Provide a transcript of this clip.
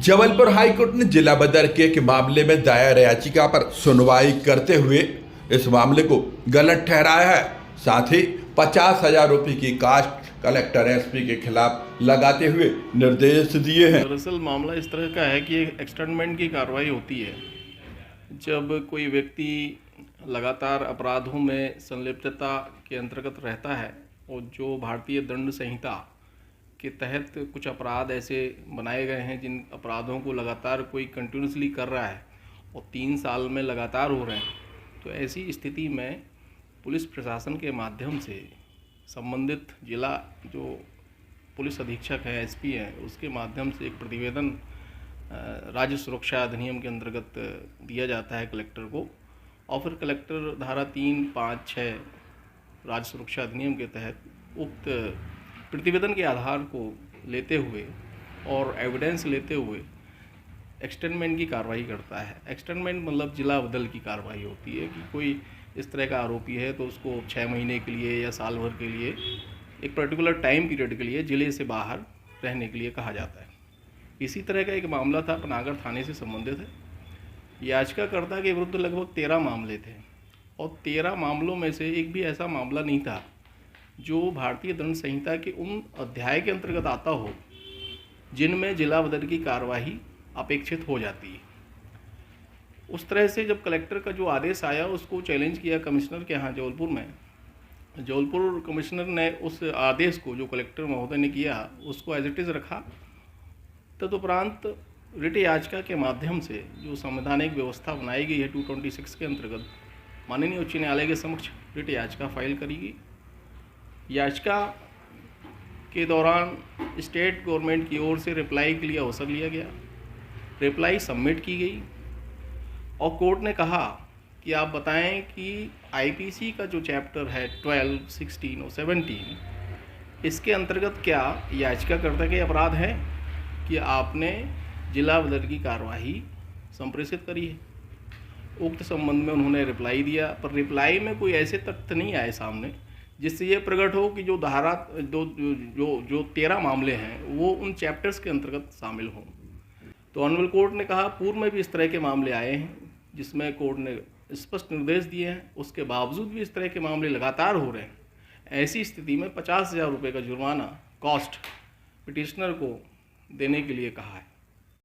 Jabalpur high court ने जिला बदर के मामले में दायर याचिका पर सुनवाई करते हुए इस मामले को गलत ठहराया है। साथ ही 50,000 रुपये की कास्ट कलेक्टर एसपी के खिलाफ लगाते हुए निर्देश दिए हैं। दरअसल मामला इस तरह का है कि एक एक्सटर्नमेंट की कार्रवाई होती है जब कोई व्यक्ति लगातार अपराधों में संलिप्तता के अंतर्गत रहता है और जो भारतीय दंड संहिता के तहत कुछ अपराध ऐसे बनाए गए हैं जिन अपराधों को लगातार कोई कंटिन्यूसली कर रहा है और 3 साल में लगातार हो रहे हैं, तो ऐसी स्थिति में पुलिस प्रशासन के माध्यम से संबंधित जिला जो पुलिस अधीक्षक है, एसपी है, उसके माध्यम से एक प्रतिवेदन राज्य सुरक्षा अधिनियम के अंतर्गत दिया जाता है कलेक्टर को, और फिर कलेक्टर धारा 3, 5, 6 राज्य सुरक्षा अधिनियम के तहत उक्त प्रतिवेदन के आधार को लेते हुए और एविडेंस लेते हुए एक्सटर्नमेंट की कार्रवाई करता है। एक्सटर्नमेंट मतलब जिला बदल की कार्रवाई होती है कि कोई इस तरह का आरोपी है तो उसको 6 महीने के लिए या साल भर के लिए एक पर्टिकुलर टाइम पीरियड के लिए जिले से बाहर रहने के लिए कहा जाता है। इसी तरह का एक मामला था, पनागर थाने से संबंधित है। याचिकाकर्ता के विरुद्ध लगभग 13 मामले थे और 13 मामलों में से एक भी ऐसा मामला नहीं था जो भारतीय दंड संहिता के उन अध्याय के अंतर्गत आता हो जिनमें जिला बदर की कार्यवाही अपेक्षित हो जाती है। उस तरह से जब कलेक्टर का जो आदेश आया उसको चैलेंज किया कमिश्नर के यहाँ जबलपुर में। जबलपुर कमिश्नर ने उस आदेश को जो कलेक्टर महोदय ने किया उसको एज इट इज़ रखा। तदुपरांत रिट याचिका के माध्यम से जो संवैधानिक व्यवस्था बनाई गई है 226 के अंतर्गत माननीय उच्च न्यायालय के समक्ष रिट याचिका फाइल करी गई। याचिका के दौरान स्टेट गवर्नमेंट की ओर से रिप्लाई के लिए अवसर लिया गया। रिप्लाई सबमिट की गई और कोर्ट ने कहा कि आप बताएं कि आईपीसी का जो चैप्टर है 12, 16 और 17 इसके अंतर्गत क्या याचिकाकर्ता के अपराध है कि आपने जिला बदर की कार्यवाही संप्रेषित करी है। उक्त संबंध में उन्होंने रिप्लाई दिया, पर रिप्लाई में कोई ऐसे तथ्य नहीं आए सामने जिससे ये प्रकट हो कि जो धारा जो 13 मामले हैं वो उन चैप्टर्स के अंतर्गत शामिल हों। तो ऑनरेबल कोर्ट ने कहा पूर्व में भी इस तरह के मामले आए हैं जिसमें कोर्ट ने स्पष्ट निर्देश दिए हैं, उसके बावजूद भी इस तरह के मामले लगातार हो रहे हैं। ऐसी स्थिति में 50,000 रुपये का जुर्माना कॉस्ट पिटिशनर को देने के लिए कहा है।